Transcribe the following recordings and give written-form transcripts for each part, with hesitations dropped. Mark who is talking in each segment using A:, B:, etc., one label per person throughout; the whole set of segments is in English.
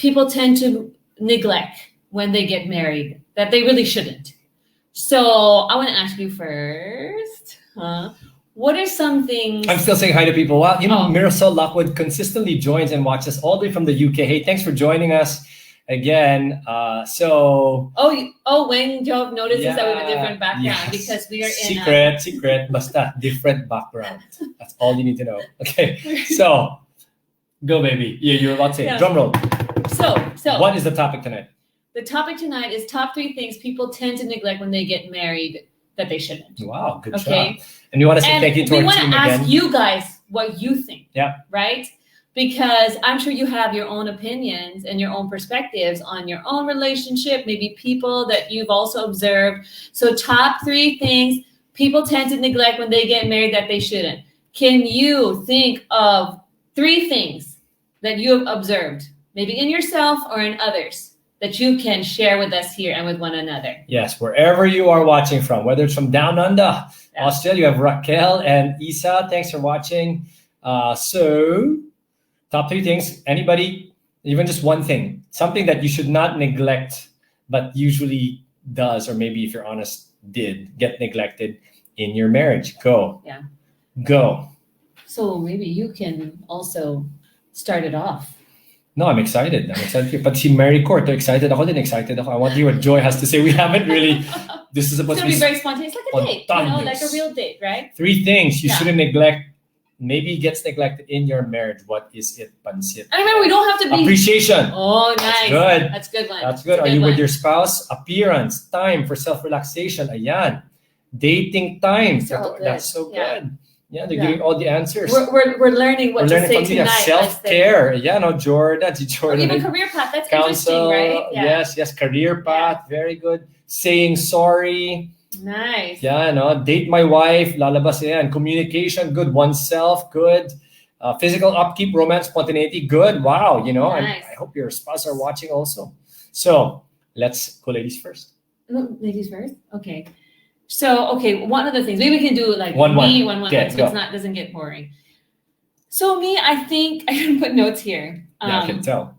A: people tend to neglect when they get married that they really shouldn't. So I want to ask you first, what are some things?
B: I'm still saying hi to people. Wow, Mirasol Lockwood consistently joins and watches all the way from the UK. Hey, thanks for joining us again.
A: When Job notices that we have a different background because we are
B: secret, basta different background. That's all you need to know. Okay, so go, baby. You're about to say drum roll.
A: So
B: what is the topic tonight?
A: The topic tonight is top 3 things people tend to neglect when they get married that they shouldn't.
B: Wow, good job. And we want to say thank you to our team again.
A: We want to ask you guys what you think.
B: Yeah.
A: Right? Because I'm sure you have your own opinions and your own perspectives on your own relationship, maybe people that you've also observed. So top 3 things people tend to neglect when they get married that they shouldn't. Can you think of 3 things that you have observed, maybe in yourself or in others, that you can share with us here and with one another?
B: Yes, wherever you are watching from, whether it's from down under, Australia, you have Raquel and Isa. Thanks for watching. So top 3 things, anybody, even just one thing, something that you should not neglect, but usually does, or maybe if you're honest, did get neglected in your marriage. Go.
A: Yeah.
B: Go.
A: So maybe you can also start it off.
B: No, I'm excited. But si Mary Court, excited ako din, excited ako. I want to hear what Joy has to say. We haven't really, this is supposed to be
A: very spontaneous, like a date, like a real date, right?
B: 3 things you shouldn't neglect. Maybe gets neglected in your marriage. What is it? Pansit.
A: And remember, we don't have to be...
B: Appreciation.
A: Oh, nice.
B: That's
A: good one.
B: That's good. Are you with your spouse? Appearance, time for self-relaxation. Ayan. Dating time. That's so good. Yeah, they're giving all the answers.
A: We're learning what to say tonight.
B: Self-care. Yeah, no, Jordan.
A: Or even career path. That's interesting, right?
B: Yeah. Yes. Career path. Yeah. Very good. Saying sorry.
A: Nice.
B: Yeah, no. Date my wife. Lalabas yan. Communication. Good. Oneself. Good. Physical upkeep. Romance. Spontaneity. Good. Wow.
A: Nice.
B: I hope your spouse are watching also. So let's go ladies first.
A: Ladies first? Okay. So, one of the things, maybe we can do like
B: one.
A: Okay, so doesn't get boring. So me, I think, I didn't put notes here.
B: I can tell.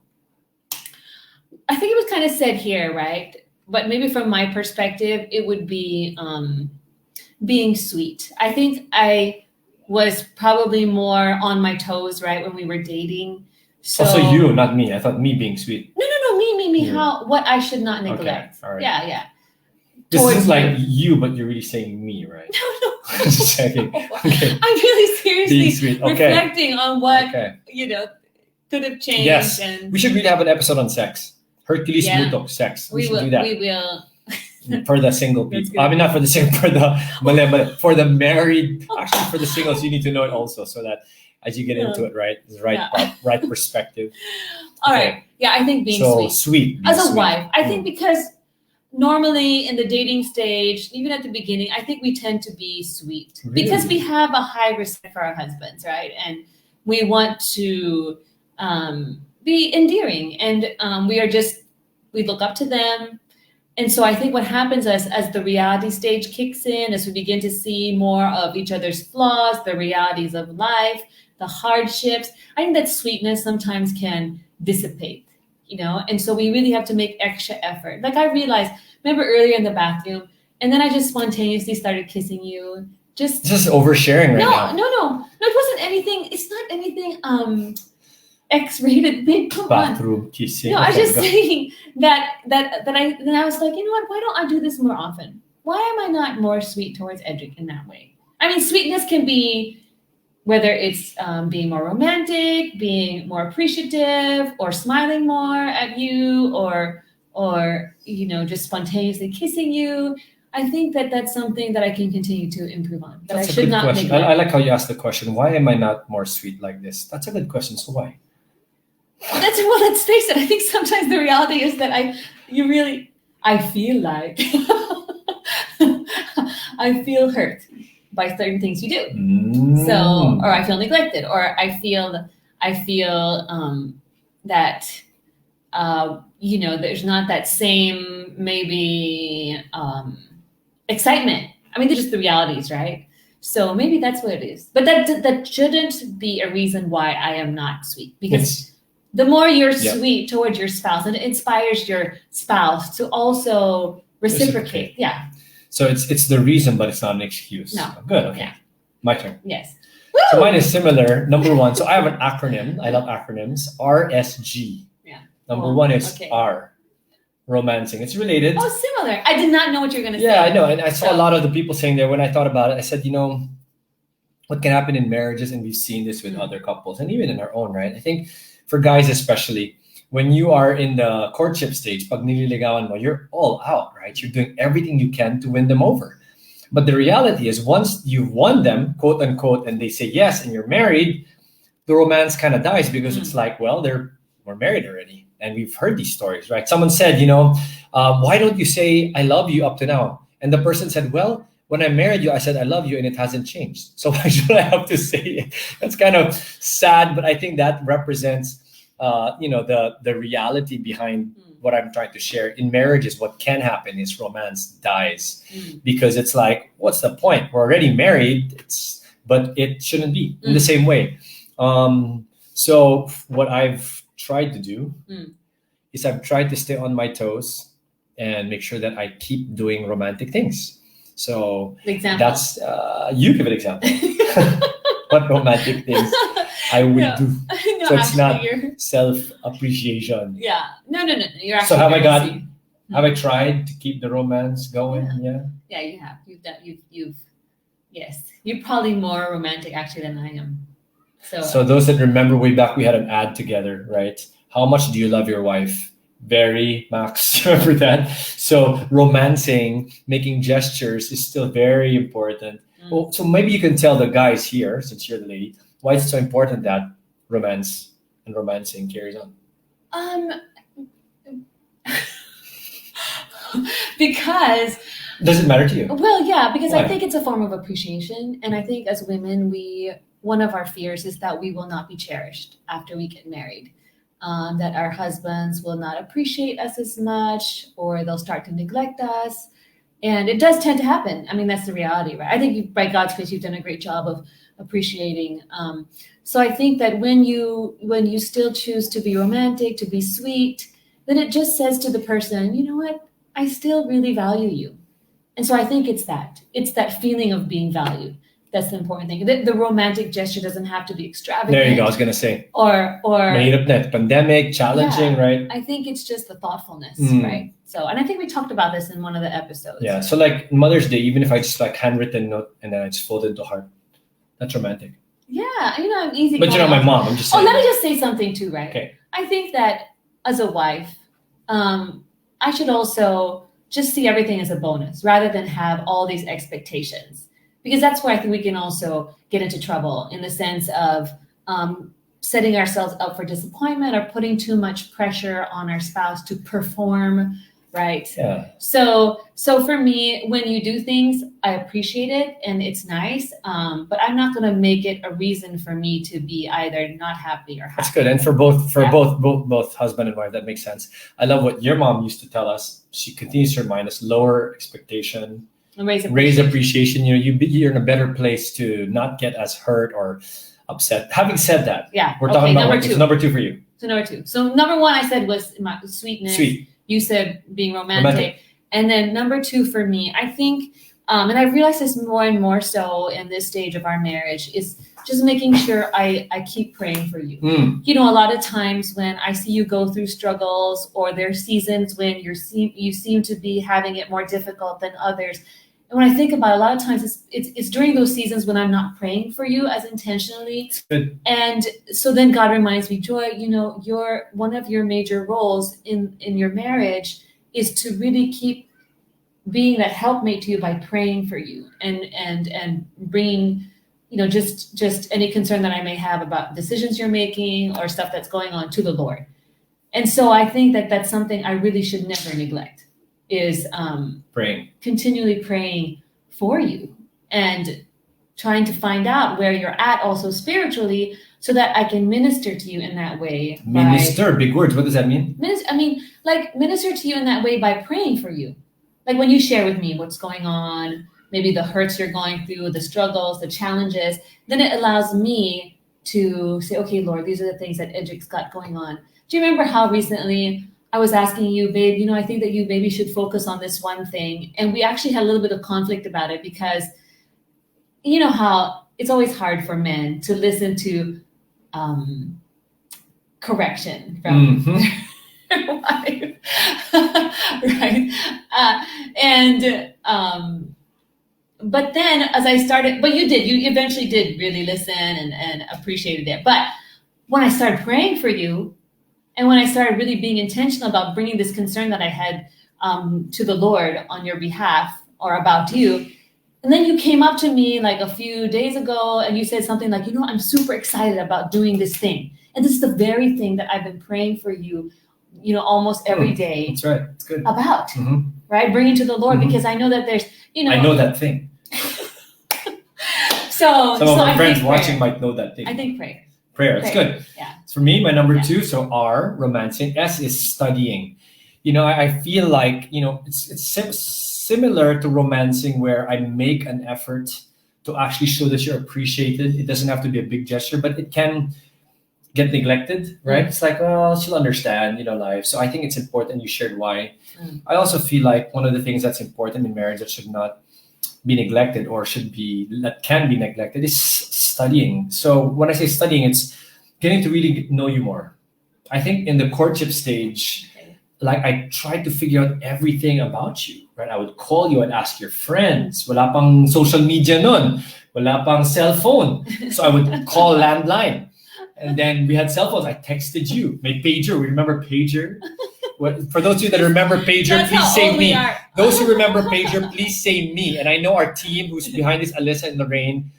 A: I think it was kind of said here, right? But maybe from my perspective, it would be being sweet. I think I was probably more on my toes, right, when we were dating. So
B: you, not me. I thought me being sweet.
A: No, me. Yeah. What I should not neglect.
B: Okay, all right.
A: Yeah.
B: This is like you, but you're really saying me, right?
A: No.
B: Just checking. Okay.
A: I'm really seriously reflecting on what could have changed.
B: Yes,
A: and
B: we should really have an episode on sex. Hercules Mutok, sex. We should do that.
A: We will.
B: For the single people. I mean, not for the single, for the married. Actually, for the singles, you need to know it also, so that as you get into it, right, the right perspective.
A: All right. Yeah, I think being
B: sweet.
A: As a wife, I think because normally in the dating stage, even at the beginning, I think we tend to be sweet because we have a high respect for our husbands, right? And we want to be endearing, and we look up to them. And so I think what happens as the reality stage kicks in, as we begin to see more of each other's flaws, the realities of life, the hardships, I think that sweetness sometimes can dissipate, and so we really have to make extra effort. Like I realized, remember earlier in the bathroom, and then I just spontaneously started kissing you. Just
B: oversharing now.
A: No, it wasn't anything. It's not anything X-rated thing. Come
B: bathroom
A: on.
B: Kissing.
A: No, I was just saying that I was like, you know what? Why don't I do this more often? Why am I not more sweet towards Edric in that way? I mean, sweetness can be whether it's being more romantic, being more appreciative, or smiling more at you, or just spontaneously kissing you. I think that's something that I can continue to improve on. That
B: That's
A: I should not
B: neglect. I like how you asked the question. Why am I not more sweet like this? That's a good question. So why?
A: Let's face it. I think sometimes the reality is that I feel like I feel hurt by certain things you do. So, or I feel neglected, or I feel that there's not that same maybe excitement. I mean, they're just the realities, right? So maybe that's what it is. But that shouldn't be a reason why I am not sweet, because the more you're
B: Yeah.
A: sweet towards your spouse, and it inspires your spouse to also reciprocate. Yeah.
B: So it's the reason, but it's not an excuse.
A: No.
B: Good. Okay.
A: Yeah.
B: My turn.
A: Yes.
B: So
A: Woo!
B: mine is similar. Number one. So I have an acronym. I love acronyms. RSG.
A: Yeah.
B: Number
A: Oh,
B: one is
A: okay.
B: R. Romancing. It's related.
A: Oh, similar. I did not know what you were going to say.
B: Yeah, I know. And I saw a
A: So-
B: lot of the people saying there when I thought about it, I said, what can happen in marriages, and we've seen this with
A: Mm.
B: other couples and even in our own, right? I think for guys especially, when you are in the courtship stage, pag nililigawan mo, you're all out, right? You're doing everything you can to win them over. But the reality is once you've won them, quote unquote, and they say yes and you're married, the romance kind of dies because it's like, well, we're married already. And we've heard these stories, right? Someone said, why don't you say I love you up to now? And the person said, well, when I married you, I said I love you and it hasn't changed. So why should I have to say it? That's kind of sad, but I think that represents the reality behind what I'm trying to share. In marriages, what can happen is romance dies because it's like, what's the point? We're already married, but it shouldn't be in the same way. So what I've tried to do is I've tried to stay on my toes and make sure that I keep doing romantic things. So
A: Example.
B: that's you give an example. What romantic things I would do.
A: No,
B: So it's not
A: you're-
B: self-appreciation.
A: Yeah. No. You're actually
B: So have I
A: very
B: have I tried to keep the romance going? Yeah.
A: Yeah, you have. You've done. You've. Yes, you're probably more romantic actually than I am.
B: So those that remember way back, we had an ad together, right? How much do you love your wife? Very, Max. Remember that? So romancing, making gestures is still very important. Well, so maybe you can tell the guys here, since you're the lady, why it's so important that romance and romancing carries on.
A: Because
B: Does it matter to you?
A: well, yeah, because
B: Why?
A: I think it's a form of appreciation, and I think as women, one of our fears is that we will not be cherished after we get married. That our husbands will not appreciate us as much, or they'll start to neglect us. And it does tend to happen. I mean, that's the reality, right? I think by God's grace, you've done a great job of appreciating. So I think that when you still choose to be romantic, to be sweet, then it just says to the person, you know what? I still really value you. And so I think it's that feeling of being valued. That's the important thing. The romantic gesture doesn't have to be extravagant.
B: There you go. I was gonna say.
A: Or
B: Mahirap na, pandemic, challenging,
A: Yeah.
B: right?
A: I think it's just the thoughtfulness, right? So, and I think we talked about this in one of the episodes.
B: Yeah. So like Mother's Day, even if I just like handwritten note and then I just fold it into heart, that's romantic.
A: Yeah, I'm easy.
B: But my mom, I'm just saying.
A: Oh, let me just say something too, right?
B: Okay.
A: I think that as a wife, I should also just see everything as a bonus rather than have all these expectations. Because that's where I think we can also get into trouble in the sense of setting ourselves up for disappointment or putting too much pressure on our spouse to perform, right?
B: Yeah.
A: So for me, when you do things, I appreciate it and it's nice, but I'm not going to make it a reason for me to be either not happy or happy.
B: That's good. And for both husband and wife, that makes sense. I love what your mom used to tell us. She continues to remind us: lower expectation, raise appreciation. You're in a better place to not get as hurt or upset. Having said that, we're talking about number two for you.
A: So number two. So number one I said was my sweetness.
B: Sweet.
A: You said being romantic. And then number two for me, I think, and I've realized this more and more so in this stage of our marriage, is just making sure I keep praying for you. A lot of times when I see you go through struggles, or there are seasons when you seem to be having it more difficult than others. And when I think about it, a lot of times it's during those seasons when I'm not praying for you as intentionally.
B: Good.
A: And so then God reminds me, Joy, one of your major roles in your marriage is to really keep being that helpmate to you by praying for you and bringing, just any concern that I may have about decisions you're making or stuff that's going on to the Lord. And so I think that that's something I really should never neglect. Is continually praying for you and trying to find out where you're at also spiritually so that I can minister to you in that way.
B: Minister, big words. What does that mean?
A: Minister to you in that way by praying for you. Like when you share with me what's going on, maybe the hurts you're going through, the struggles, the challenges, then it allows me to say, okay, Lord, these are the things that Edric's got going on. Do you remember how recently I was asking you, babe, I think that you maybe should focus on this one thing. And we actually had a little bit of conflict about it because you know how it's always hard for men to listen to correction from their wife, right? But then as I started, but you eventually did really listen and appreciated it. But when I started praying for you, and when I started really being intentional about bringing this concern that I had to the Lord on your behalf or about you, and then you came up to me like a few days ago and you said something like, I'm super excited about doing this thing. And this is the very thing that I've been praying for you, almost every day.
B: That's right. It's good.
A: About, right? Bringing to the Lord, because I know that there's,
B: I know that thing.
A: Some
B: of our friends watching might know that thing.
A: I think prayer.
B: It's good.
A: Yeah.
B: For me, my number 2, so R, romancing. S is studying. I feel like, it's similar to romancing where I make an effort to actually show that you're appreciated. It doesn't have to be a big gesture, but it can get neglected, right? It's like, well, she'll understand, life. So I think it's important. You shared why. I also feel like one of the things that's important in marriage that should not be neglected or that can be neglected is studying. So when I say studying, it's getting to really know you more. I think in the courtship stage, like I tried to figure out everything about you, right? I would call you and ask your friends. Wala pang social media nun. Wala pang cell phone. So I would call landline. And then we had cell phones. I texted you. My pager. We remember pager? For those of you that remember pager, please say me. Those who remember pager, please say me. And I know our team who's behind this, Alyssa and Lorraine,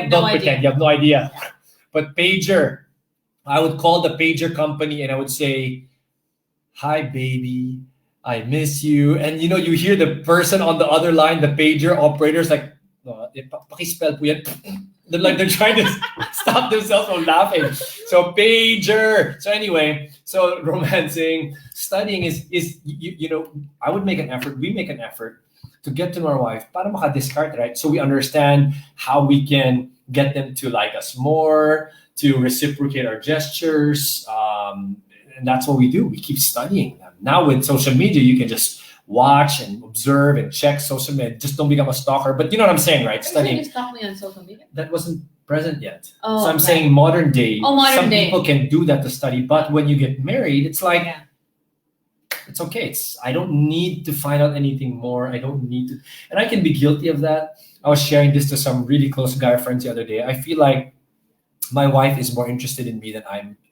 B: don't pretend. You have no idea. But pager, I would call the pager company and I would say, hi, baby, I miss you. And you hear the person on the other line, the pager operator's like, pakispell po yan. They're trying to stop themselves from laughing. So pager. So anyway, romancing, studying is I would make an effort. We make an effort to get to know our wife para maka-discard, right? So we understand how we can get them to like us more, to reciprocate our gestures. And that's what we do. We keep studying them. Now with social media, you can just watch and observe and check social media. Just don't become a stalker. But you know what I'm saying, right? Studying.
A: You stalk me on social media?
B: That wasn't present yet.
A: Oh,
B: so I'm saying modern day.
A: Some
B: people can do that to study. But when you get married, it's like, it's okay. I don't need to find out anything more. I don't need to. And I can be guilty of that. I was sharing this to some really close guy friends the other day. I feel like my wife is more interested in me than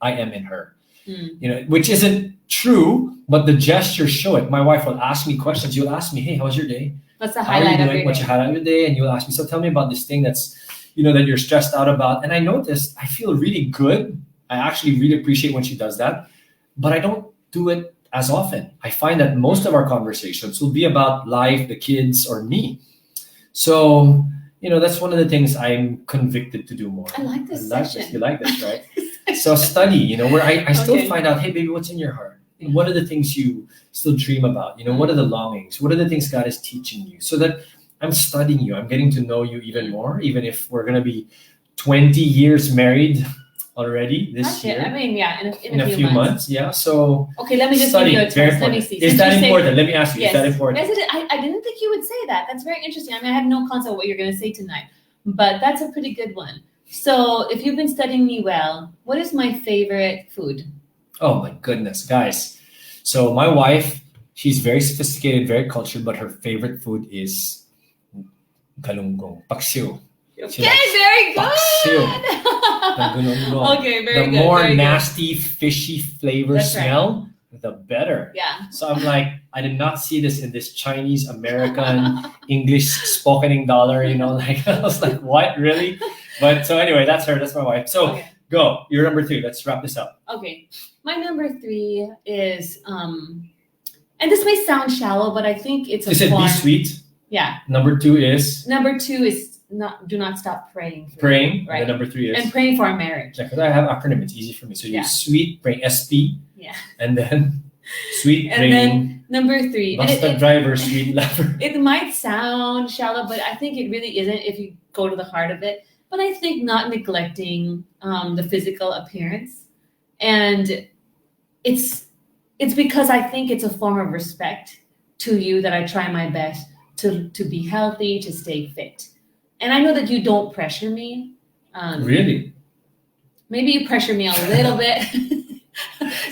B: I am in her. Which isn't true, but the gestures show it. My wife will ask me questions. You'll ask me, hey, how's your day?
A: What's the highlight of your day?
B: What's your highlight of your day? And you'll ask me, so tell me about this thing that's, that you're stressed out about. And I noticed I feel really good. I actually really appreciate when she does that, but I don't do it as often. I find that most of our conversations will be about life, the kids, or me. So, that's one of the things I'm convicted to do more.
A: I like this session.
B: You like this, right? So study, where I still find out, hey, baby, what's in your heart? What are the things you still dream about? What are the longings? What are the things God is teaching you? So that I'm studying you. I'm getting to know you even more, even if we're going to be 20 years married already this year.
A: I mean, in
B: a few months. Yeah. So
A: okay, let me just give you a test. Let me see.
B: Is that important? Let me ask you,
A: yes.
B: Is that important?
A: Yes, I didn't think you would say that. That's very interesting. I mean, I have no concept of what you're going to say tonight, but that's a pretty good one. So if you've been studying me well, what is my favorite food?
B: Oh my goodness, guys. So my wife, she's very sophisticated, very cultured, but her favorite food is galunggong, paksiw.
A: Okay, very good. Okay, very good.
B: The more
A: very
B: nasty, fishy flavor
A: That's
B: smell, the better.
A: Yeah.
B: So I'm like, I did not see this in this Chinese, American, English spokening dollar, like I was like, what, really? But so anyway, that's her, that's my wife. So go, you're number 3. Let's wrap this up.
A: Okay. My number 3 is, and this may sound shallow, but I think it's a
B: Is it be sweet?
A: Yeah.
B: Number 2 is?
A: Number 2 is do not stop praying.
B: Praying,
A: right?
B: And number 3 is?
A: And praying for our marriage.
B: Yeah, because I have acronym, it's easy for me. So you sweet, praying, SP.
A: Yeah.
B: And then sweet,
A: and
B: praying.
A: Then number 3.
B: Basta driver, sweet lover.
A: It might sound shallow, but I think it really isn't if you go to the heart of it. But I think not neglecting the physical appearance. And it's because I think it's a form of respect to you that I try my best to be healthy, to stay fit. And I know that you don't pressure me.
B: Really?
A: Maybe you pressure me a little bit.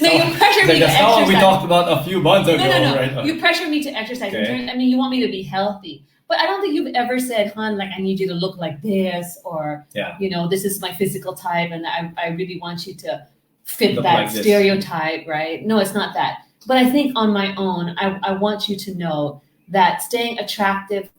A: No, you pressure me to
B: That's not what we
A: exercise.
B: talked about a few months ago,
A: No.
B: right?
A: You pressure me to exercise.
B: Okay.
A: I mean, you want me to be healthy. But I don't think you've ever said, hon, like, I need you to look like this, or,
B: Yeah.
A: this is my physical type, and I really want you to fit
B: Look
A: that
B: like this.
A: stereotype, right? No, it's not that. But I think on my own, I want you to know that staying attractive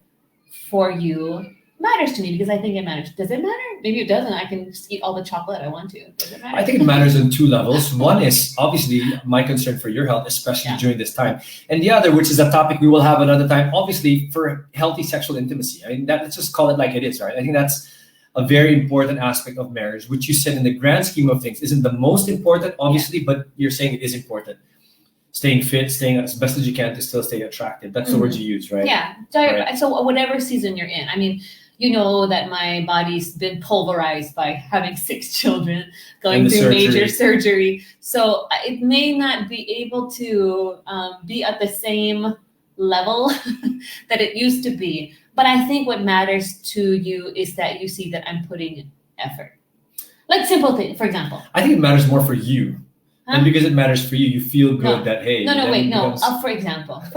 A: for you matters to me, because I think it matters. Does it matter? Maybe it doesn't. I can just eat all the chocolate I want to. Does it matter?
B: I think it matters on two levels. One is obviously my concern for your health, especially
A: Yeah.
B: during this time. And the other, which is a topic we will have another time, obviously for healthy sexual intimacy. I mean, let's just call it like it is, right? I think that's a very important aspect of marriage, which you said in the grand scheme of things isn't the most important, obviously, but you're saying it is important. Staying fit, staying as best as you can to still stay attractive. That's the words you use, right?
A: Yeah.
B: Right.
A: So whatever season you're in, I mean, you know that my body's been pulverized by having 6 children, going
B: And the
A: through
B: surgery.
A: major surgery. So it may not be able to be at the same level that it used to be. But I think what matters to you is that you see that I'm putting effort. Like simple thing, for example.
B: I think it matters more for you.
A: Huh?
B: And because it matters for you, you feel good that, hey.
A: No,
B: then
A: wait,
B: it
A: no.
B: becomes-
A: For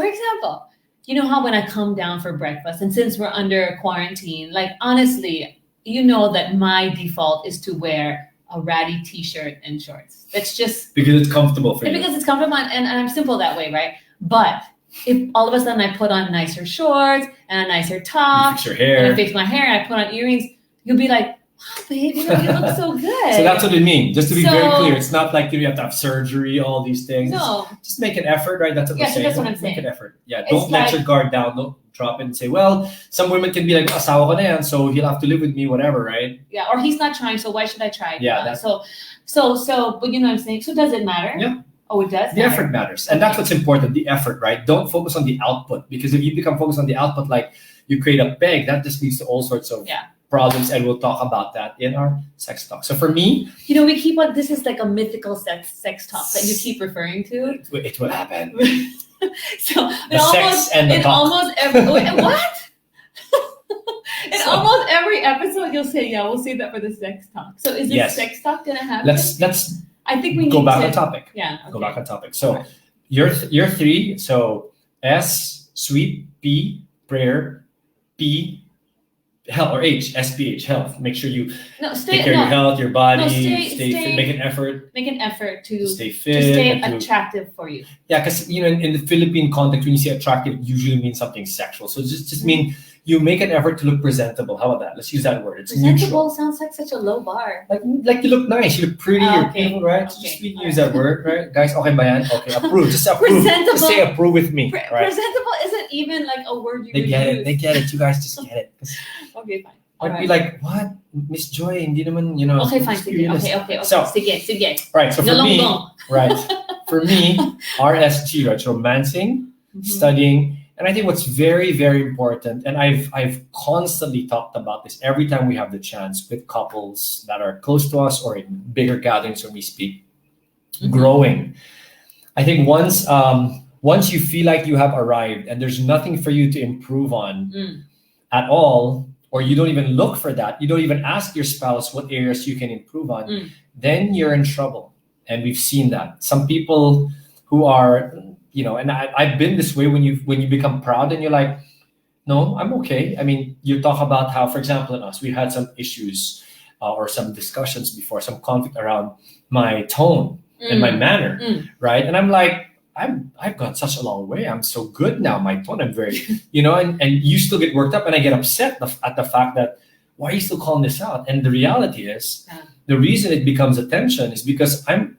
A: example, you know how when I come down for breakfast, and since we're under quarantine, like honestly, you know that my default is to wear a ratty t-shirt and shorts. It's just
B: Because it's comfortable for you.
A: because it's comfortable, and I'm simple that way, right? But if all of a sudden I put on nicer shorts and a nicer
B: You
A: top,
B: fix your
A: and I
B: hair.
A: fix my hair, and I put on earrings, you'll be like, wow, babe, you look so good.
B: So that's what it means. Just to be very
A: So-
B: clear, it's not like you have to have surgery, all these things.
A: No.
B: Just make an effort, right? That's what
A: Yeah,
B: we're
A: so
B: saying.
A: that's what I'm
B: Make
A: saying.
B: an effort. Yeah,
A: It's
B: don't let
A: like-
B: your guard down. Don't drop it and say, well, some women can be like, asawa ko na yan, so he'll have to live with me, whatever, right?
A: Yeah, or he's not trying, so why should I try?
B: Yeah, that's-
A: So, but you know what I'm saying? So does it matter?
B: Yeah.
A: Oh, it does?
B: The
A: matter?
B: effort matters. And that's what's important, the effort, right? Don't focus on the output. Because if you become focused on the output, like you create a peg, that just leads to all sorts of
A: Yeah.
B: problems. And we'll talk about that in our sex talk. So for me,
A: You know, we keep on, this is like a mythical sex talk that you keep referring to.
B: it will happen.
A: So
B: The sex and the talk.
A: almost every, what? In
B: So-
A: almost every episode, you'll say, yeah, we'll save that for the sex talk. So is this
B: Yes.
A: sex talk going to happen?
B: Let's
A: I think we need
B: go back
A: to.
B: on topic.
A: Yeah.
B: Go
A: okay.
B: back on topic. So you're 3. So S, sweet, P, prayer, P, health, or H, SPH, health. Make sure you
A: No,
B: take care of your health, your body,
A: No,
B: stay
A: stay-
B: fit, make an effort
A: Make an effort
B: to
A: to
B: stay
A: to
B: fit.
A: stay
B: and to-
A: attractive for you.
B: yeah, because in the Philippine context, when you say attractive, it usually means something sexual. So just mean you make an effort to look presentable. How about that? Let's use that word. It's neutral.
A: Presentable sounds like such a low bar.
B: Like you look nice, you look pretty,
A: Ah,
B: you're
A: okay.
B: beautiful, right?
A: Okay.
B: Just we use that word, right? Guys, okay ba yan? Okay, approve. Just approve.
A: Presentable.
B: Just say approve with me, right?
A: Presentable isn't even like a word you
B: They
A: would
B: get
A: use.
B: it. They get it. You guys just get it. 'Cause
A: Okay, fine.
B: I'd be
A: Alright.
B: like, what? Miss Joy, hindi naman,
A: Okay, fine.
B: just
A: Sige.
B: curious.
A: Okay.
B: So-
A: Sige.
B: Right, so for me,
A: Galonggong.
B: right, for me, RSG, right, so romancing,
A: Mhm.
B: studying, and I think what's very, very important, and I've constantly talked about this every time we have the chance with couples that are close to us or in bigger gatherings when we speak,
A: Mhm.
B: growing. I think once you feel like you have arrived and there's nothing for you to improve on
A: Mm.
B: at all, or you don't even look for that, you don't even ask your spouse what areas you can improve on,
A: Mm.
B: then you're in trouble. And we've seen that. Some people who are, and I've been this way when you become proud and you're like, no, I'm okay. I mean, you talk about how, for example, in us, we had some issues or some discussions before, some conflict around my tone and my manner,
A: Mm.
B: right? And I'm like, I've gone such a long way. I'm so good now. My tone, I'm very, and you still get worked up, and I get upset at the fact that why are you still calling this out? And the reality is,
A: Yeah.
B: the reason it becomes a tension is because I'm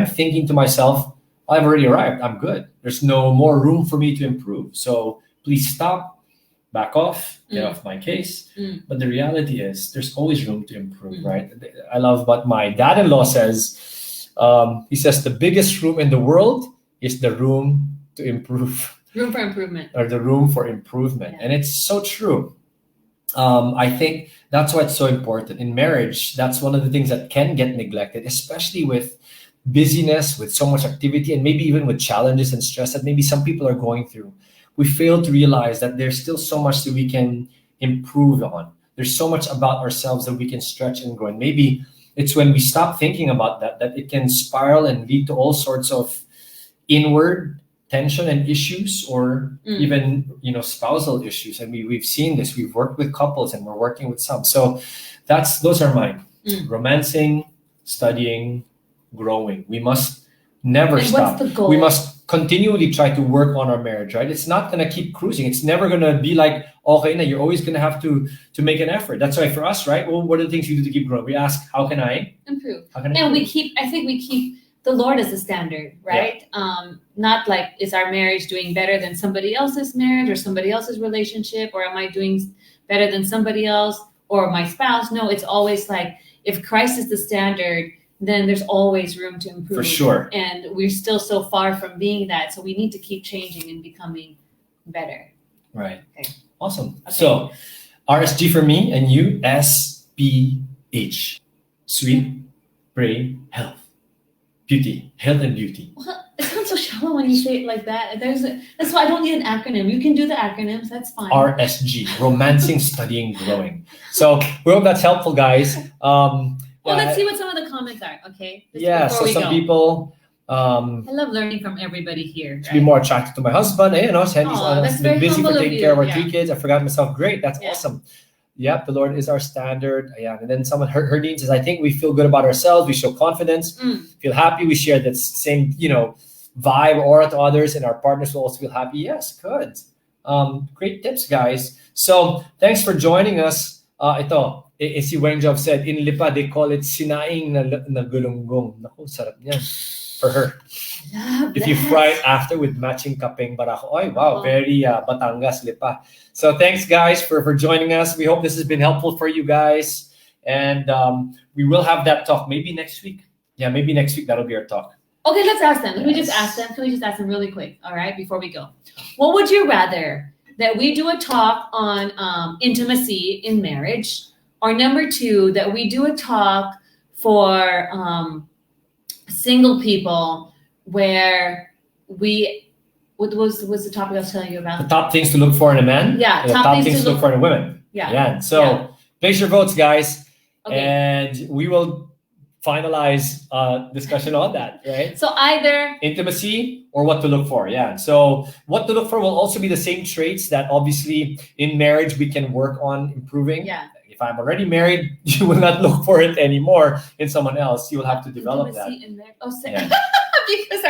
B: thinking to myself, I've already arrived. I'm good. There's no more room for me to improve. So please stop, back off, get
A: Mm.
B: off my case.
A: Mm.
B: But the reality is, there's always room to improve,
A: Mm.
B: right? I love what my dad-in-law says. He says the biggest room in the world is the room to improve,
A: Room for improvement.
B: or the room for improvement.
A: Yeah.
B: And it's so true. I think that's why it's so important in marriage. That's one of the things that can get neglected, especially with busyness, with so much activity, and maybe even with challenges and stress that maybe some people are going through, we fail to realize that there's still so much that we can improve on. There's so much about ourselves that we can stretch and grow. And maybe it's when we stop thinking about that it can spiral and lead to all sorts of inward tension and issues, or even spousal issues. And we've seen this. We've worked with couples and we're working with some. So those are mine. Romancing, studying, growing. We must never stop.
A: What's the goal?
B: We must continually try to work on our marriage, right? It's not going to keep cruising. It's never going to be like, okay, now you're always going to have to make an effort. That's why for us, right? Well, what are the things you do to keep growing? We ask, how can I
A: improve?
B: How can I
A: and
B: improve?
A: I think we keep the Lord as a standard, right? Yeah. Not like, is our marriage doing better than somebody else's marriage or somebody else's relationship, or am I doing better than somebody else or my spouse? No, it's always like, if Christ is the standard, then there's always room to improve.
B: For sure.
A: And we're still so far from being that. So we need to keep changing and becoming better.
B: Right.
A: Okay.
B: Awesome.
A: Okay.
B: So RSG for me and you, SPH. Sweet, pray, health. Beauty. Health and beauty.
A: Well, it sounds so shallow when you say it like that. That's why I don't need an acronym. You can do the acronyms. That's fine.
B: RSG. Romancing, studying, growing. So we hope that's helpful, guys.
A: Well, let's see what some of the comments are, okay?
B: So some people...
A: I love learning from everybody here.
B: To be more attracted to my husband. He's been busy for taking care of our 3 kids. I forgot myself. Great. That's awesome. Yep, the Lord is our standard. Yeah. And then someone, her needs is, I think we feel good about ourselves. We show confidence, feel happy. We share that same, vibe, aura to others, and our partners will also feel happy. Yes, good. Great tips, guys. So thanks for joining us. Si Wengjov said, in Lipa, they call it sinaing na gulunggong. Naku, sarap niyan. For her. If you fry it after with matching kapeng barako. Oh, wow, very Batangas Lipa. So thanks, guys, for joining us. We hope this has been helpful for you guys. And we will have that talk maybe next week. Yeah, maybe next week that'll be our talk.
A: Okay, let's ask them. Let me just ask them. Can we just ask them really quick, all right, before we go? What would you rather? That we do a talk on intimacy in marriage, or number 2, that we do a talk for single people where what was the topic I was telling you about?
B: The top things to look for in a man.
A: Yeah,
B: the top things to look for in a woman. Yeah. So place your votes, guys, and we will finalize discussion on that, right?
A: So either
B: intimacy or what to look for. Yeah. So what to look for will also be the same traits that obviously in marriage we can work on improving.
A: Yeah.
B: If I'm already married, you will not look for it anymore in someone else. You will have to develop that.
A: Because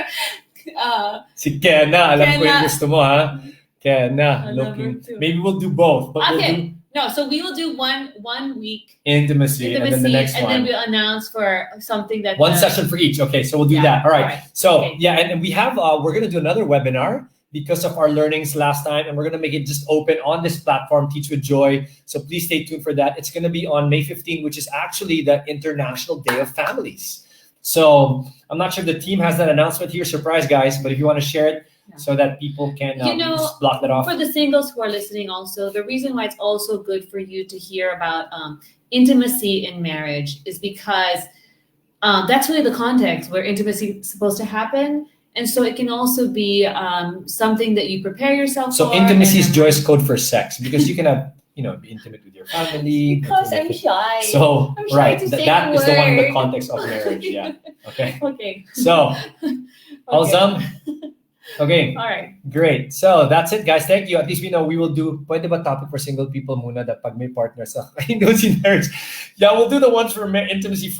B: si Kenna, alam ko yung gusto mo, ha? Kenna, looking. Maybe we'll do both. But
A: so we will do one week
B: intimacy, and then the next one.
A: And then we'll announce for something that
B: one session for each. Okay, so we'll do that. All right. So and we have we're gonna do another webinar because of our learnings last time, and we're gonna make it just open on this platform, Teach with Joy. So please stay tuned for that. It's gonna be on May 15, which is actually the International Day of Families. So I'm not sure if the team has that announcement here. Surprise, guys! But if you want to share it so that people can just block that off.
A: For the singles who are listening also, the reason why it's also good for you to hear about intimacy in marriage is because that's really the context where intimacy is supposed to happen. And so it can also be something that you prepare yourself for.
B: So intimacy is Joy's code for sex, because you can have, be intimate with your family.
A: Because I'm shy.
B: So,
A: I'm shy to say
B: that
A: the
B: is the one in the
A: word.
B: context of marriage. Yeah. Okay.
A: Okay.
B: So, awesome. Okay.
A: All right.
B: Great. So that's it, guys. Thank you. At least we know we will do, pwede ba topic for single people muna that pag may partners, I think those in marriage. Yeah, we'll do the ones for intimacy